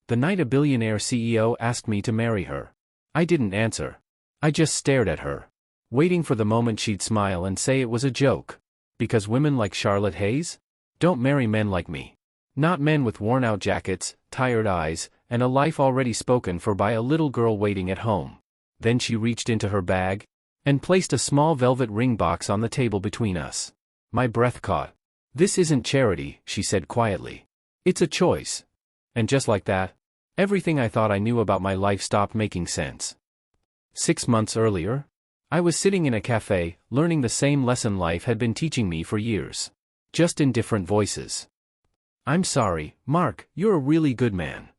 The night a billionaire CEO asked me to marry her. I didn't answer. I just stared at her, waiting for the moment she'd smile and say it was a joke. Because women like Charlotte Hayes don't marry men like me. Not men with worn-out jackets, tired eyes, and a life already spoken for by a little girl waiting at home. Then she reached into her bag and placed a small velvet ring box on the table between us. My breath caught. "This isn't charity," she said quietly. "It's a choice." And just like that, everything I thought I knew about my life stopped making sense. 6 months earlier, I was sitting in a cafe, learning the same lesson life had been teaching me for years. Just in different voices. "I'm sorry, Mark, you're a really good man."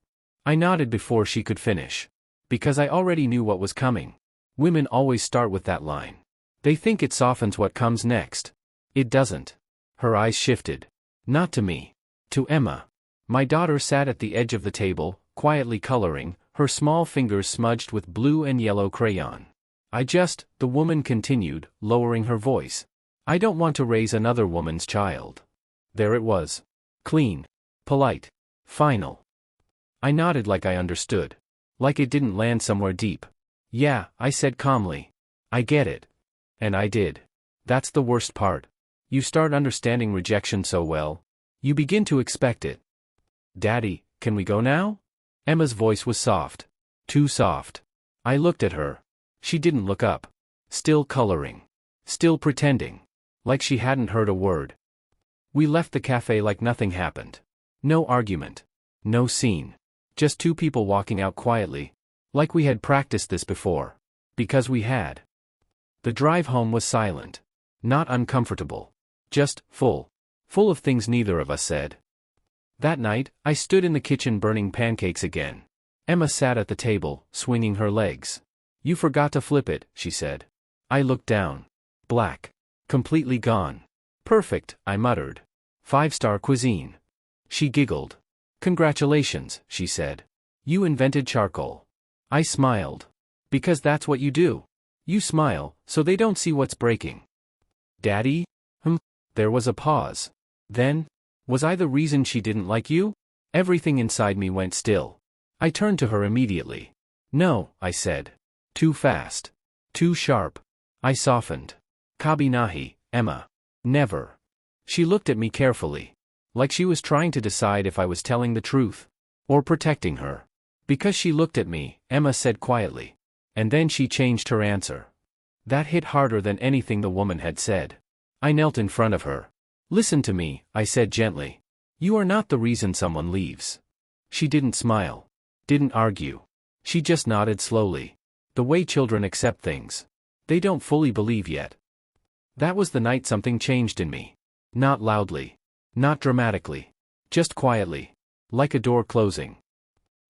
I nodded before she could finish. Because I already knew what was coming. Women always start with that line. They think it softens what comes next. It doesn't. Her eyes shifted. Not to me. To Emma. My daughter sat at the edge of the table, quietly coloring, her small fingers smudged with blue and yellow crayon. The woman continued, lowering her voice. "I don't want to raise another woman's child." There it was. Clean. Polite. Final. I nodded like I understood. Like it didn't land somewhere deep. "Yeah," I said calmly. "I get it." And I did. That's the worst part. You start understanding rejection so well, you begin to expect it. "Daddy, can we go now?" Emma's voice was soft. Too soft. I looked at her. She didn't look up. Still coloring. Still pretending. Like she hadn't heard a word. We left the cafe like nothing happened. No argument. No scene. Just two people walking out quietly. Like we had practiced this before. Because we had. The drive home was silent. Not uncomfortable. Just full. Full of things neither of us said. That night, I stood in the kitchen burning pancakes again. Emma sat at the table, swinging her legs. "You forgot to flip it," she said. I looked down. Black. Completely gone. "Perfect," I muttered. 5-star cuisine. She giggled. "Congratulations," she said. "You invented charcoal." I smiled. "Because that's what you do. You smile, so they don't see what's breaking." "Daddy?" There was a pause. Then, was I the reason she didn't like you? Everything inside me went still. I turned to her immediately. "No," I said. "Too fast. Too sharp." I softened. "Kabinahi, Emma. Never." She looked at me carefully. Like she was trying to decide if I was telling the truth. Or protecting her. Because she looked at me, Emma said quietly. And then she changed her answer. That hit harder than anything the woman had said. I knelt in front of her. "Listen to me," I said gently. "You are not the reason someone leaves." She didn't smile. Didn't argue. She just nodded slowly. The way children accept things. They don't fully believe yet. That was the night something changed in me. Not loudly. Not dramatically. Just quietly. Like a door closing.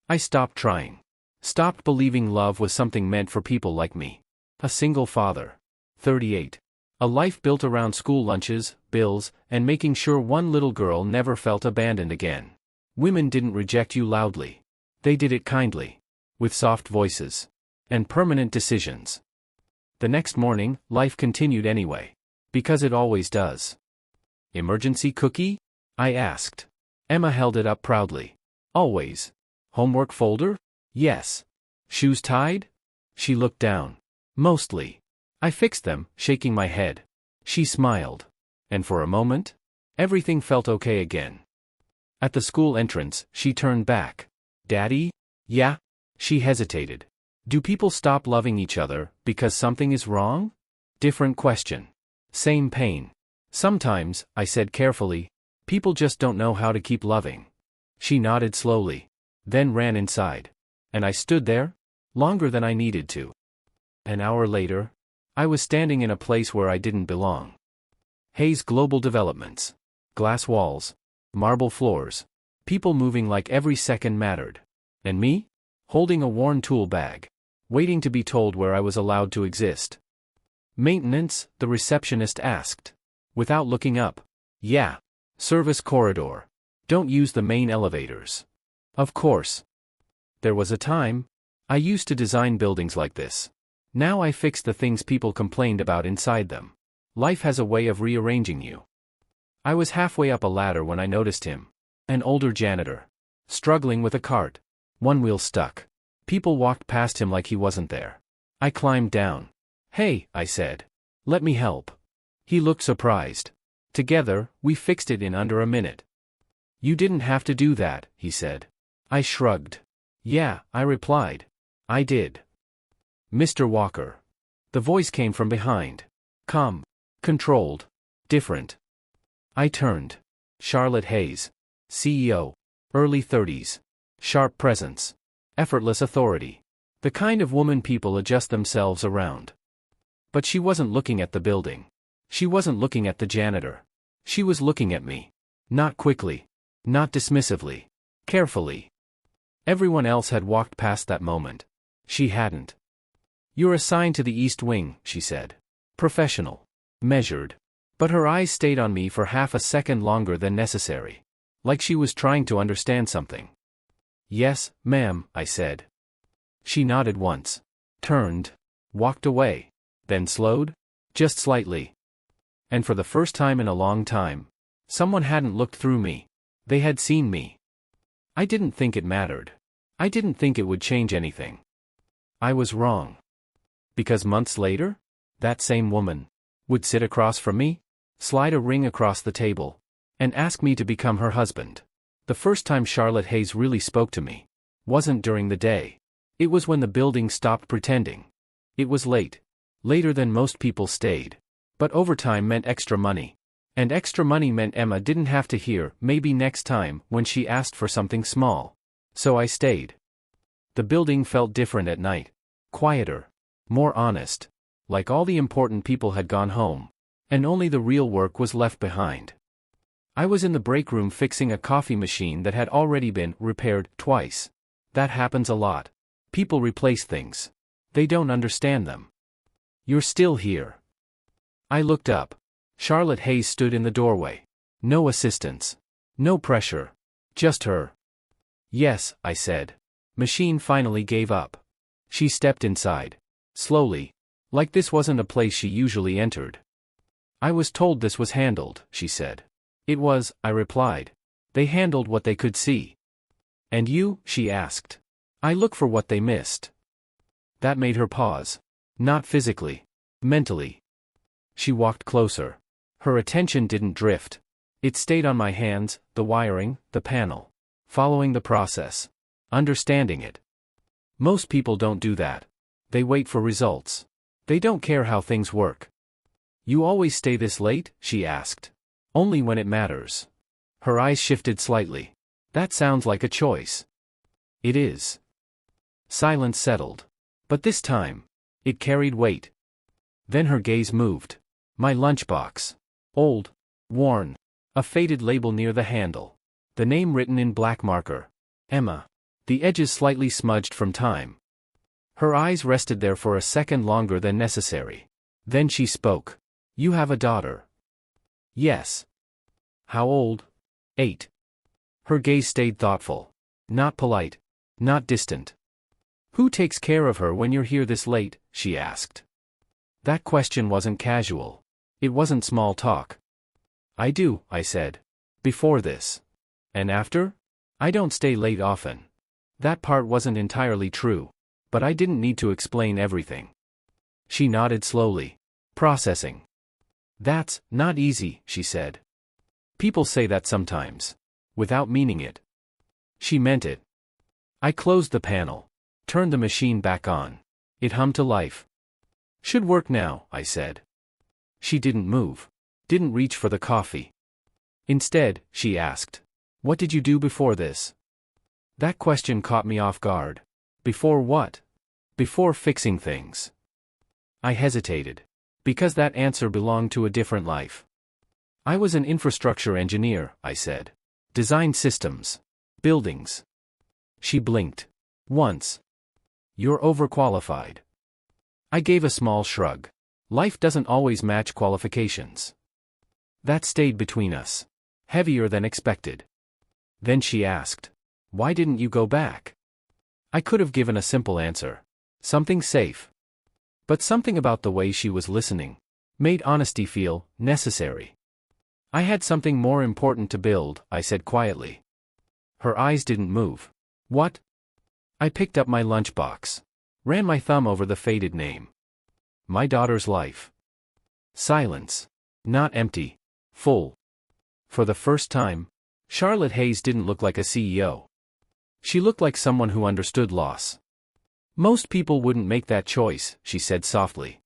I stopped trying. Stopped believing love was something meant for people like me. A single father. 38. A life built around school lunches, bills, and making sure one little girl never felt abandoned again. Women didn't reject you loudly. They did it kindly. With soft voices. And permanent decisions. The next morning, life continued anyway. Because it always does. "Emergency cookie?" I asked. Emma held it up proudly. "Always." "Homework folder?" "Yes." "Shoes tied?" She looked down. "Mostly." I fixed them, shaking my head. She smiled. And for a moment, everything felt okay again. At the school entrance, she turned back. "Daddy?" "Yeah?" She hesitated. "Do people stop loving each other because something is wrong?" Different question. Same pain. "Sometimes," I said carefully, "people just don't know how to keep loving." She nodded slowly. Then ran inside. And I stood there? Longer than I needed to. An hour later, I was standing in a place where I didn't belong. Hayes Global Developments. Glass walls. Marble floors. People moving like every second mattered. And me? Holding a worn tool bag. Waiting to be told where I was allowed to exist. "Maintenance?" the receptionist asked. Without looking up. "Yeah. Service corridor. Don't use the main elevators." Of course. There was a time. I used to design buildings like this. Now I fix the things people complained about inside them. Life has a way of rearranging you. I was halfway up a ladder when I noticed him. An older janitor. Struggling with a cart. One wheel stuck. People walked past him like he wasn't there. I climbed down. "Hey," I said. "Let me help." He looked surprised. Together, we fixed it in under a minute. "You didn't have to do that," he said. I shrugged. "Yeah," I replied. "I did." "Mr. Walker." The voice came from behind. Calm. Controlled. Different. I turned. Charlotte Hayes. CEO. Early 30s. Sharp presence. Effortless authority. The kind of woman people adjust themselves around. But she wasn't looking at the building. She wasn't looking at the janitor. She was looking at me. Not quickly. Not dismissively. Carefully. Everyone else had walked past that moment. She hadn't. "You're assigned to the East Wing," she said. Professional. Measured. But her eyes stayed on me for half a second longer than necessary. Like she was trying to understand something. "Yes, ma'am," I said. She nodded once. Turned. Walked away. Then slowed? Just slightly. And for the first time in a long time, someone hadn't looked through me. They had seen me. I didn't think it mattered. I didn't think it would change anything. I was wrong. Because months later, that same woman would sit across from me, slide a ring across the table, and ask me to become her husband. The first time Charlotte Hayes really spoke to me wasn't during the day. It was when the building stopped pretending. It was late. Later than most people stayed. But overtime meant extra money. And extra money meant Emma didn't have to hear "maybe next time" when she asked for something small. So I stayed. The building felt different at night. Quieter. More honest. Like all the important people had gone home. And only the real work was left behind. I was in the break room fixing a coffee machine that had already been repaired twice. That happens a lot. People replace things. They don't understand them. "You're still here." I looked up. Charlotte Hayes stood in the doorway. No assistance. No pressure. Just her. "Yes," I said. Machine finally gave up. She stepped inside. Slowly. Like this wasn't a place she usually entered. "I was told this was handled," she said. "It was," I replied. "They handled what they could see." "And you?" she asked. "I look for what they missed." That made her pause. Not physically. Mentally. She walked closer. Her attention didn't drift. It stayed on my hands, the wiring, the panel. Following the process. Understanding it. Most people don't do that. They wait for results. They don't care how things work. "You always stay this late?" she asked. "Only when it matters." Her eyes shifted slightly. "That sounds like a choice." "It is." Silence settled. But this time, it carried weight. Then her gaze moved. My lunchbox. Old. Worn. A faded label near the handle. The name written in black marker. Emma. The edges slightly smudged from time. Her eyes rested there for a second longer than necessary. Then she spoke. "You have a daughter." "Yes." "How old?" 8. Her gaze stayed thoughtful. Not polite. Not distant. "Who takes care of her when you're here this late?" she asked. That question wasn't casual. It wasn't small talk. "I do," I said. "Before this." "And after?" "I don't stay late often." That part wasn't entirely true. But I didn't need to explain everything. She nodded slowly. Processing. "That's not easy," she said. "People say that sometimes. Without meaning it." She meant it. I closed the panel. Turned the machine back on. It hummed to life. "Should work now," I said. She didn't move. Didn't reach for the coffee. Instead, she asked, "What did you do before this?" That question caught me off guard. Before what? Before fixing things. I hesitated. Because that answer belonged to a different life. "I was an infrastructure engineer," I said. "Designed systems. Buildings." She blinked. Once. "You're overqualified." I gave a small shrug. Life doesn't always match qualifications. That stayed between us. Heavier than expected. Then she asked, "Why didn't you go back?" I could have given a simple answer. Something safe. But something about the way she was listening made honesty feel necessary. "I had something more important to build," I said quietly. Her eyes didn't move. "What?" I picked up my lunchbox. Ran my thumb over the faded name. My daughter's life. Silence. Not empty. Full. For the first time, Charlotte Hayes didn't look like a CEO. She looked like someone who understood loss. Most people wouldn't make that choice, she said softly.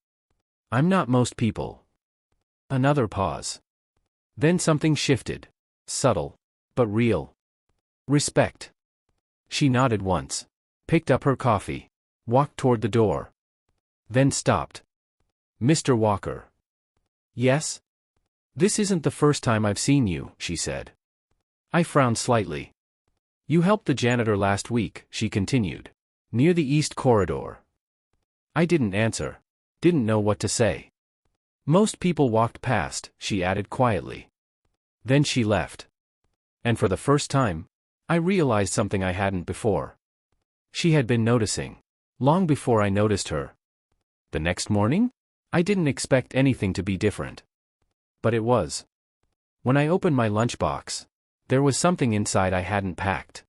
I'm not most people. Another pause. Then something shifted. Subtle. But real. Respect. She nodded once. Picked up her coffee. Walked toward the door. Then stopped. Mr. Walker. Yes? This isn't the first time I've seen you, she said. I frowned slightly. You helped the janitor last week, she continued. Near the East Corridor. I didn't answer. Didn't know what to say. Most people walked past, she added quietly. Then she left. And for the first time, I realized something I hadn't before. She had been noticing. Long before I noticed her. The next morning? I didn't expect anything to be different. But it was. When I opened my lunchbox, there was something inside I hadn't packed.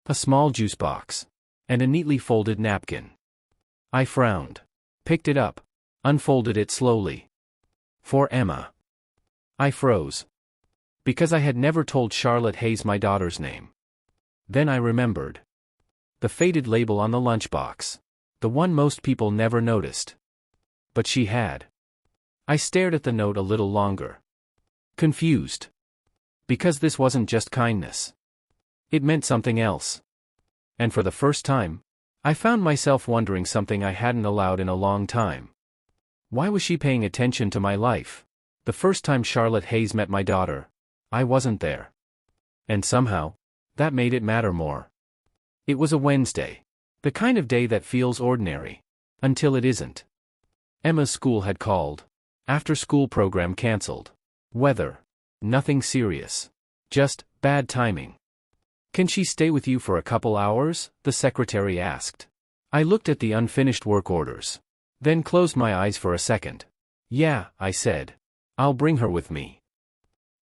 A small juice box. And a neatly folded napkin. I frowned. Picked it up. Unfolded it slowly. For Emma. I froze. Because I had never told Charlotte Hayes my daughter's name. Then I remembered. The faded label on the lunchbox. The one most people never noticed. But she had. I stared at the note a little longer. Confused. Because this wasn't just kindness. It meant something else. And for the first time, I found myself wondering something I hadn't allowed in a long time. Why was she paying attention to my life? The first time Charlotte Hayes met my daughter, I wasn't there. And somehow, that made it matter more. It was a Wednesday. The kind of day that feels ordinary. Until it isn't. Emma's school had called. After-school program cancelled. Weather. Nothing serious. Just bad timing. Can she stay with you for a couple hours? The secretary asked. I looked at the unfinished work orders. Then closed my eyes for a second. Yeah, I said. I'll bring her with me.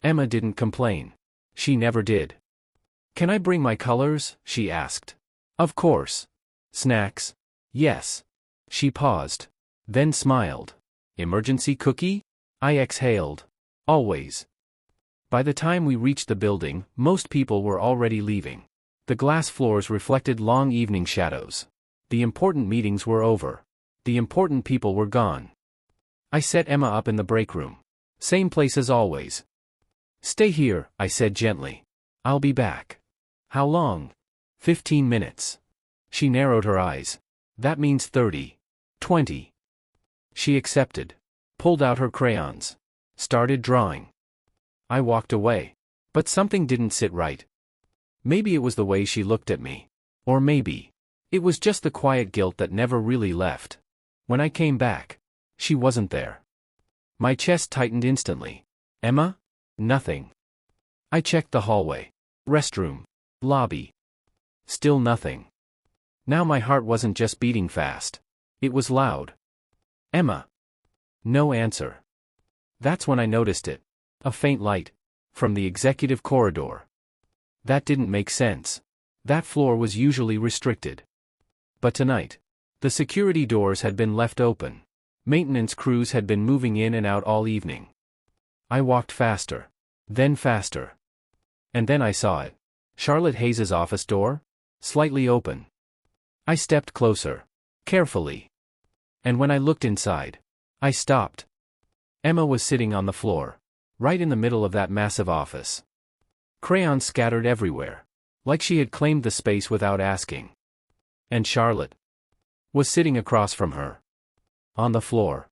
Emma didn't complain. She never did. Can I bring my colors? She asked. Of course. Snacks? Yes. She paused. Then smiled. Emergency cookie? I exhaled. Always. By the time we reached the building, most people were already leaving. The glass floors reflected long evening shadows. The important meetings were over. The important people were gone. I set Emma up in the break room. Same place as always. Stay here, I said gently. I'll be back. How long? 15 minutes. She narrowed her eyes. That means 30. 20. She accepted. Pulled out her crayons. Started drawing. I walked away. But something didn't sit right. Maybe it was the way she looked at me. Or maybe it was just the quiet guilt that never really left. When I came back, she wasn't there. My chest tightened instantly. Emma? Nothing. I checked the hallway. Restroom. Lobby. Still nothing. Now my heart wasn't just beating fast. It was loud. Emma. No answer. That's when I noticed it. A faint light. From the executive corridor. That didn't make sense. That floor was usually restricted. But tonight, the security doors had been left open. Maintenance crews had been moving in and out all evening. I walked faster. Then faster. And then I saw it. Charlotte Hayes' office door? Slightly open. I stepped closer. Carefully. And when I looked inside, I stopped. Emma was sitting on the floor. Right in the middle of that massive office. Crayons scattered everywhere. Like she had claimed the space without asking. And Charlotte was sitting across from her. On the floor.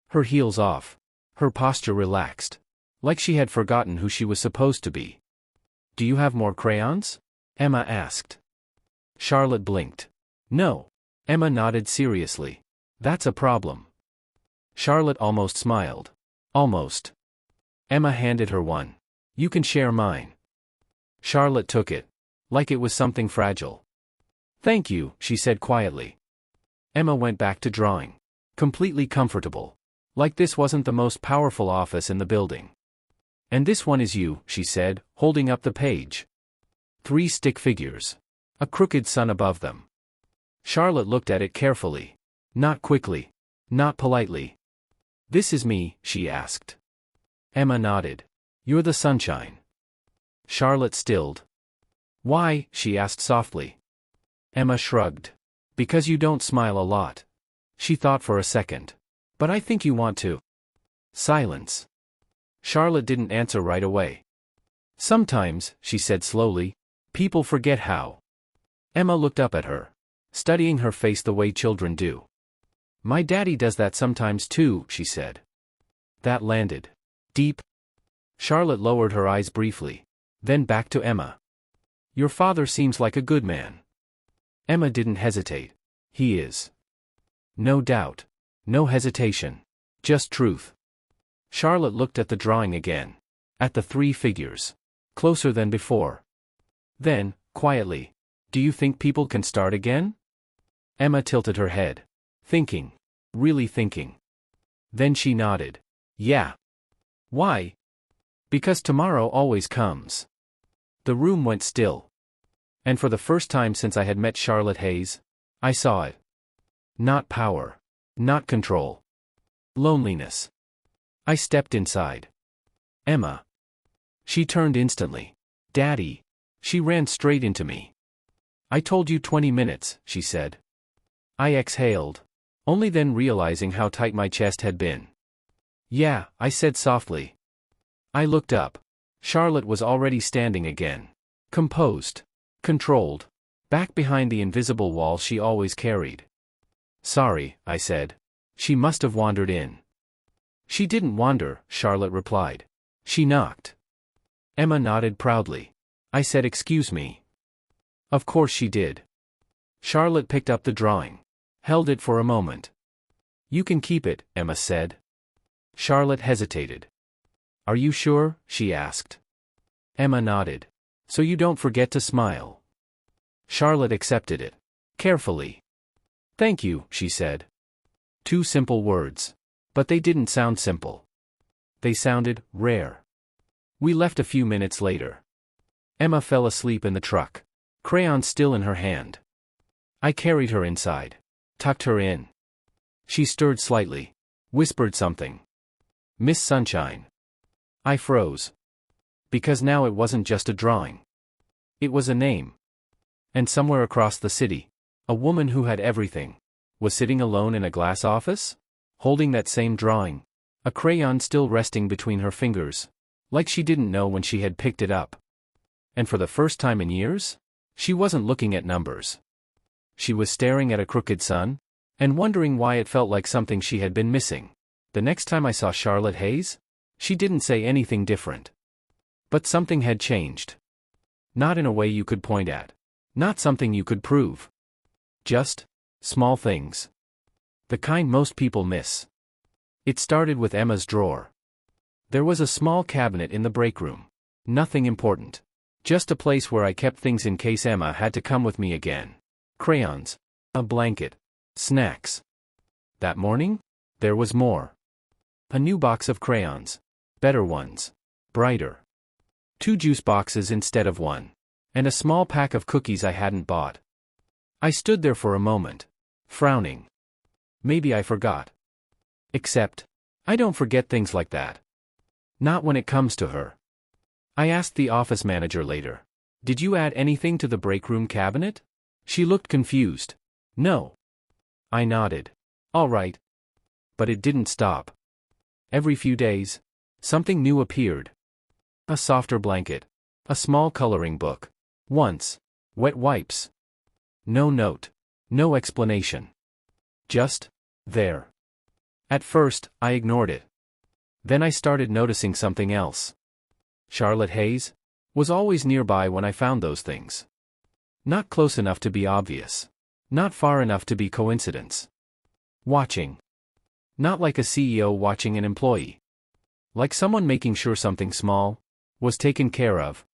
Her heels off. Her posture relaxed. Like she had forgotten who she was supposed to be. Do you have more crayons? Emma asked. Charlotte blinked. No. Emma nodded seriously. That's a problem. Charlotte almost smiled. Almost. Emma handed her one. You can share mine. Charlotte took it. Like it was something fragile. Thank you, she said quietly. Emma went back to drawing. Completely comfortable. Like this wasn't the most powerful office in the building. And this one is you, she said, holding up the page. 3 stick figures. A crooked sun above them. Charlotte looked at it carefully. Not quickly. Not politely. "This is me?" she asked. Emma nodded. "You're the sunshine." Charlotte stilled. "Why?" she asked softly. Emma shrugged. "Because you don't smile a lot." She thought for a second. "But I think you want to." Silence. Charlotte didn't answer right away. "Sometimes," she said slowly, "people forget how." Emma looked up at her, studying her face the way children do. "My daddy does that sometimes too," she said. That landed deep. Charlotte lowered her eyes briefly, then back to Emma. "Your father seems like a good man." Emma didn't hesitate. "He is." No doubt. No hesitation. Just truth. Charlotte looked at the drawing again. At the three figures. Closer than before. Then, quietly, "Do you think people can start again?" Emma tilted her head. Thinking. Really thinking. Then she nodded. "Yeah." "Why?" "Because tomorrow always comes." The room went still. And for the first time since I had met Charlotte Hayes, I saw it. Not power. Not control. Loneliness. I stepped inside. "Emma." She turned instantly. "Daddy." She ran straight into me. "I told you 20 minutes, she said. I exhaled. Only then realizing how tight my chest had been. "Yeah," I said softly. I looked up. Charlotte was already standing again. Composed. Controlled. Back behind the invisible wall she always carried. "Sorry," I said. "She must have wandered in." "She didn't wander," Charlotte replied. "She knocked." Emma nodded proudly. I said, "Excuse me." Of course she did. Charlotte picked up the drawing. Held it for a moment. "You can keep it," Emma said. Charlotte hesitated. "Are you sure?" she asked. Emma nodded. "So you don't forget to smile." Charlotte accepted it. Carefully. "Thank you," she said. Two simple words. But they didn't sound simple. They sounded rare. We left a few minutes later. Emma fell asleep in the truck. Crayon still in her hand. I carried her inside. Tucked her in. She stirred slightly. Whispered something. "Miss Sunshine." I froze. Because now it wasn't just a drawing. It was a name. And somewhere across the city, a woman who had everything, was sitting alone in a glass office? Holding that same drawing. A crayon still resting between her fingers. Like she didn't know when she had picked it up. And for the first time in years, she wasn't looking at numbers. She was staring at a crooked sun, and wondering why it felt like something she had been missing. The next time I saw Charlotte Hayes, she didn't say anything different. But something had changed. Not in a way you could point at. Not something you could prove. Just small things. The kind most people miss. It started with Emma's drawer. There was a small cabinet in the break room. Nothing important. Just a place where I kept things in case Emma had to come with me again. Crayons. A blanket. Snacks. That morning, there was more. A new box of crayons. Better ones. Brighter. 2 juice boxes instead of 1. And a small pack of cookies I hadn't bought. I stood there for a moment. Frowning. Maybe I forgot. Except, I don't forget things like that. Not when it comes to her. I asked the office manager later. "Did you add anything to the break room cabinet?" She looked confused. "No." I nodded. "All right." But it didn't stop. Every few days, something new appeared. A softer blanket. A small coloring book. Once. Wet wipes. No note. No explanation. Just there. At first, I ignored it. Then I started noticing something else. Charlotte Hayes was always nearby when I found those things. Not close enough to be obvious. Not far enough to be coincidence. Watching. Not like a CEO watching an employee. Like someone making sure something small was taken care of.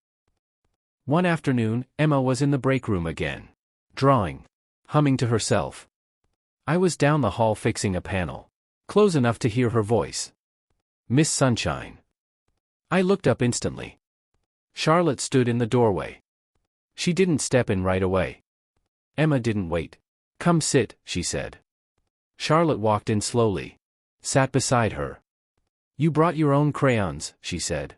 One afternoon, Emma was in the break room again. Drawing. Humming to herself. I was down the hall fixing a panel. Close enough to hear her voice. "Miss Sunshine." I looked up instantly. Charlotte stood in the doorway. She didn't step in right away. Emma didn't wait. Come sit, she said. Charlotte walked in slowly. Sat beside her. You brought your own crayons, she said.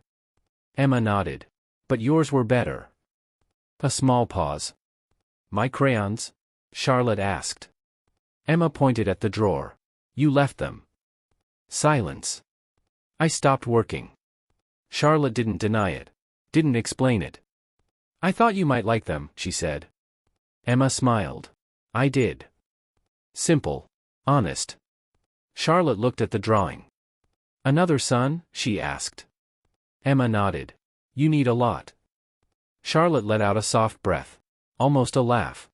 Emma nodded. But yours were better. A small pause. My crayons? Charlotte asked. Emma pointed at the drawer. You left them. Silence. I stopped working. Charlotte didn't deny it. Didn't explain it. I thought you might like them, she said. Emma smiled. I did. Simple. Honest. Charlotte looked at the drawing. Another son? She asked. Emma nodded. You need a lot. Charlotte let out a soft breath. Almost a laugh.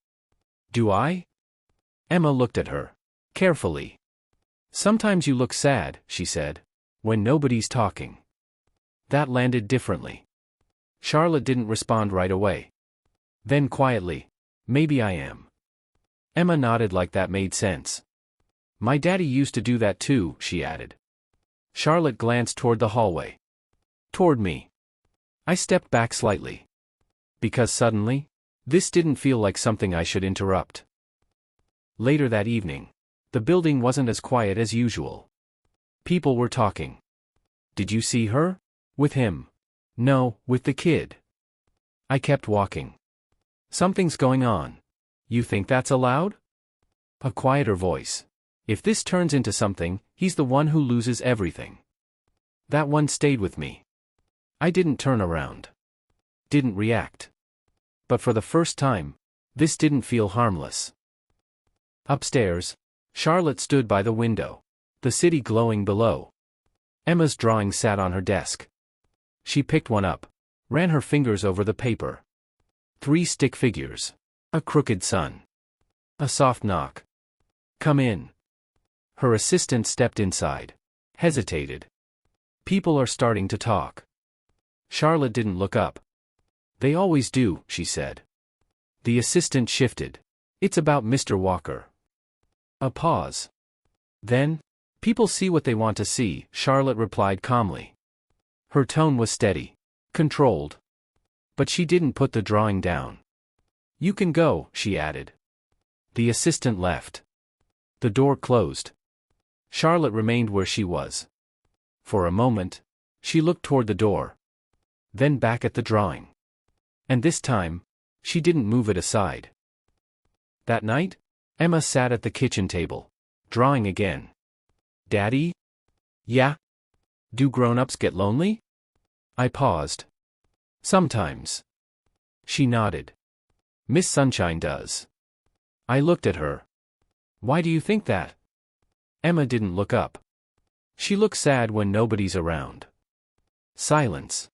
Do I? Emma looked at her. Carefully. Sometimes you look sad, she said. When nobody's talking. That landed differently. Charlotte didn't respond right away. Then quietly. Maybe I am. Emma nodded like that made sense. My daddy used to do that too, she added. Charlotte glanced toward the hallway. Toward me. I stepped back slightly. Because suddenly, this didn't feel like something I should interrupt. Later that evening, the building wasn't as quiet as usual. People were talking. Did you see her? With him. No, with the kid. I kept walking. Something's going on. You think that's allowed? A quieter voice. If this turns into something, he's the one who loses everything. That one stayed with me. I didn't turn around. Didn't react. But for the first time, this didn't feel harmless. Upstairs, Charlotte stood by the window, the city glowing below. Emma's drawing sat on her desk. She picked one up, ran her fingers over the paper. 3 stick figures. A crooked sun. A soft knock. Come in. Her assistant stepped inside. Hesitated. People are starting to talk. Charlotte didn't look up. They always do, she said. The assistant shifted. It's about Mr. Walker. A pause. Then, people see what they want to see, Charlotte replied calmly. Her tone was steady. Controlled. But she didn't put the drawing down. You can go, she added. The assistant left. The door closed. Charlotte remained where she was. For a moment, she looked toward the door. Then back at the drawing. And this time, she didn't move it aside. That night, Emma sat at the kitchen table, drawing again. Daddy? Yeah? Do grown-ups get lonely? I paused. Sometimes. She nodded. Miss Sunshine does. I looked at her. Why do you think that? Emma didn't look up. She looks sad when nobody's around. Silence.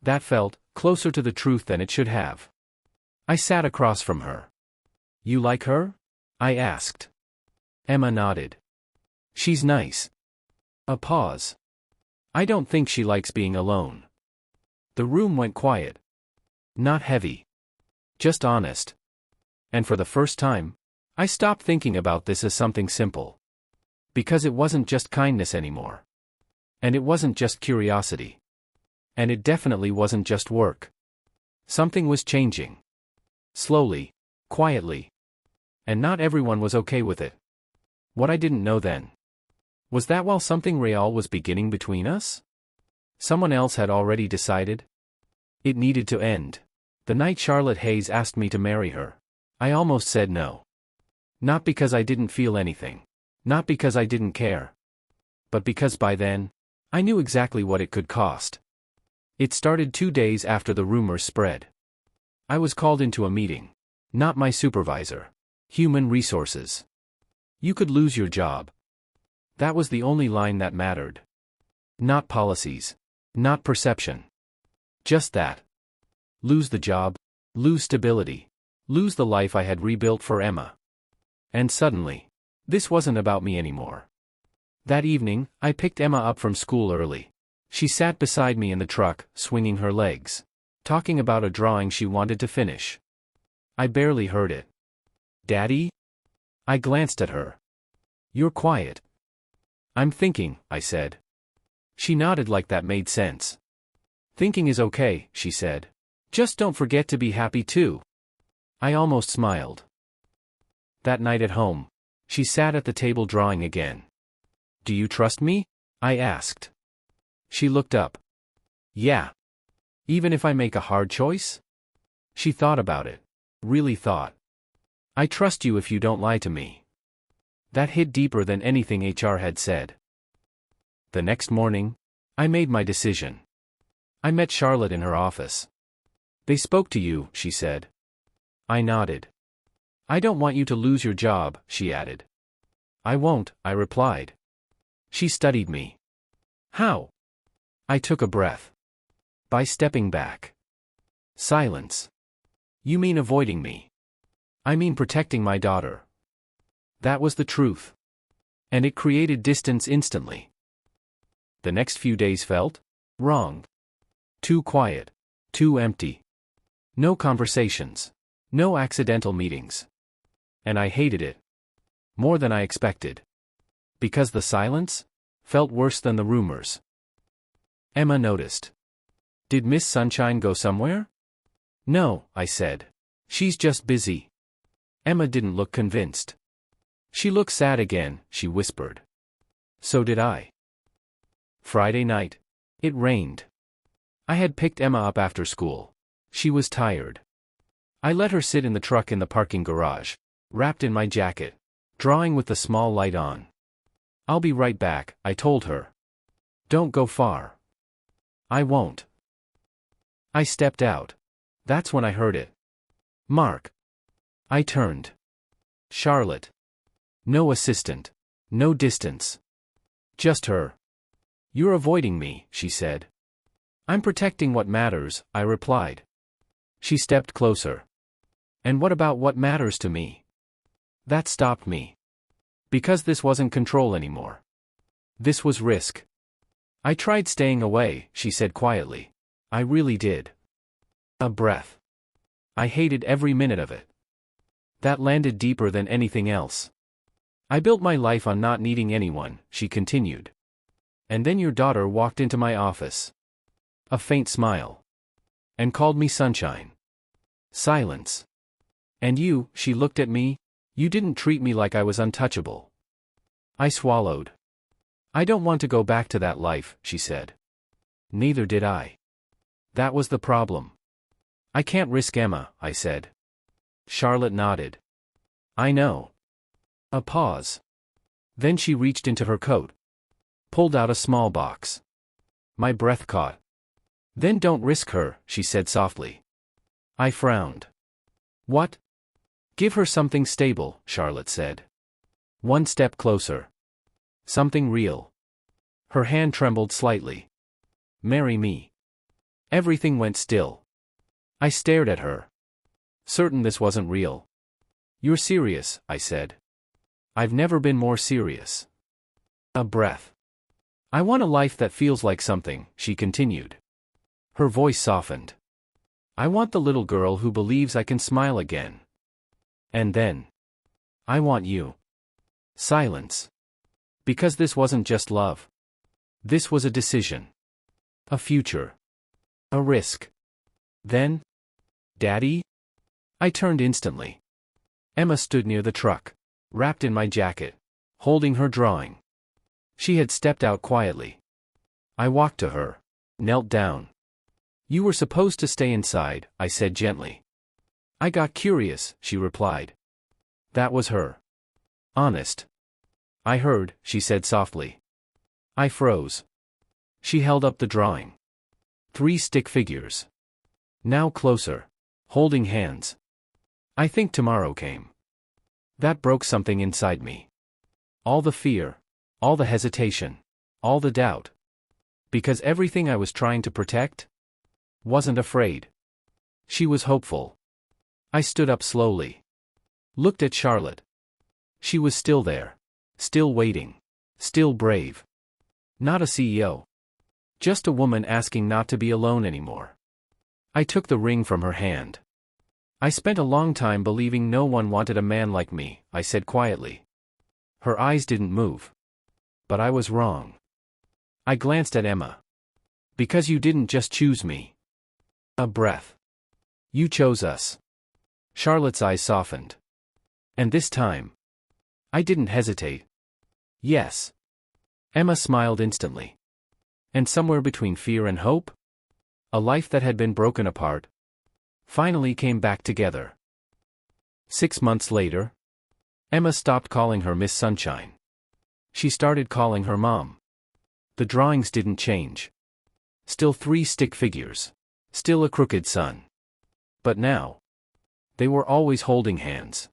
That felt closer to the truth than it should have. I sat across from her. You like her? I asked. Emma nodded. She's nice. A pause. I don't think she likes being alone. The room went quiet. Not heavy. Just honest. And for the first time, I stopped thinking about this as something simple. Because it wasn't just kindness anymore. And it wasn't just curiosity. And it definitely wasn't just work. Something was changing. Slowly, quietly. And not everyone was okay with it. What I didn't know then. Was that while something real was beginning between us? Someone else had already decided? It needed to end. The night Charlotte Hayes asked me to marry her, I almost said no. Not because I didn't feel anything. Not because I didn't care. But because by then, I knew exactly what it could cost. It started 2 days after the rumors spread. I was called into a meeting. Not my supervisor. Human resources. You could lose your job. That was the only line that mattered. Not policies. Not perception. Just that. Lose the job. Lose stability. Lose the life I had rebuilt for Emma. And suddenly, this wasn't about me anymore. That evening, I picked Emma up from school early. She sat beside me in the truck, swinging her legs, talking about a drawing she wanted to finish. I barely heard it. Daddy? I glanced at her. You're quiet. I'm thinking, I said. She nodded like that made sense. Thinking is okay, she said. Just don't forget to be happy too. I almost smiled. That night at home, she sat at the table drawing again. Do you trust me? I asked. She looked up. Yeah. Even if I make a hard choice? She thought about it. Really thought. I trust you if you don't lie to me. That hit deeper than anything HR had said. The next morning, I made my decision. I met Charlotte in her office. They spoke to you, she said. I nodded. I don't want you to lose your job, she added. I won't, I replied. She studied me. How? I took a breath. By stepping back. Silence. You mean avoiding me? I mean protecting my daughter. That was the truth. And it created distance instantly. The next few days felt wrong. Too quiet. Too empty. No conversations. No accidental meetings. And I hated it. More than I expected. Because the silence felt worse than the rumors. Emma noticed. Did Miss Sunshine go somewhere? No, I said. She's just busy. Emma didn't look convinced. She looked sad again, she whispered. So did I. Friday night. It rained. I had picked Emma up after school. She was tired. I let her sit in the truck in the parking garage, wrapped in my jacket, drawing with the small light on. I'll be right back, I told her. Don't go far. I won't. I stepped out. That's when I heard it. Mark. I turned. Charlotte. No assistant. No distance. Just her. You're avoiding me, she said. I'm protecting what matters, I replied. She stepped closer. And what about what matters to me? That stopped me. Because this wasn't control anymore. This was risk. I tried staying away, she said quietly. I really did. A breath. I hated every minute of it. That landed deeper than anything else. I built my life on not needing anyone, she continued. And then your daughter walked into my office. A faint smile. And called me Sunshine. Silence. And you, she looked at me, you didn't treat me like I was untouchable. I swallowed. I don't want to go back to that life, she said. Neither did I. That was the problem. I can't risk Emma, I said. Charlotte nodded. I know. A pause. Then she reached into her coat. Pulled out a small box. My breath caught. Then don't risk her, she said softly. I frowned. What? Give her something stable, Charlotte said. One step closer. Something real. Her hand trembled slightly. Marry me. Everything went still. I stared at her. Certain this wasn't real. You're serious, I said. I've never been more serious. A breath. I want a life that feels like something, she continued. Her voice softened. I want the little girl who believes I can smile again. And then. I want you. Silence. Because this wasn't just love. This was a decision. A future. A risk. Then? Daddy? I turned instantly. Emma stood near the truck, wrapped in my jacket, holding her drawing. She had stepped out quietly. I walked to her, knelt down. You were supposed to stay inside, I said gently. I got curious, she replied. That was her. Honest. I heard, she said softly. I froze. She held up the drawing. 3 stick figures. Now closer. Holding hands. I think tomorrow came. That broke something inside me. All the fear. All the hesitation. All the doubt. Because everything I was trying to protect wasn't afraid. She was hopeful. I stood up slowly. Looked at Charlotte. She was still there. Still waiting. Still brave. Not a CEO. Just a woman asking not to be alone anymore. I took the ring from her hand. I spent a long time believing no one wanted a man like me, I said quietly. Her eyes didn't move. But I was wrong. I glanced at Emma. Because you didn't just choose me. A breath. You chose us. Charlotte's eyes softened. And this time, I didn't hesitate. Yes. Emma smiled instantly. And somewhere between fear and hope, a life that had been broken apart finally came back together. 6 months later, Emma stopped calling her Miss Sunshine. She started calling her Mom. The drawings didn't change. Still 3 stick figures. Still a crooked sun. But now, they were always holding hands.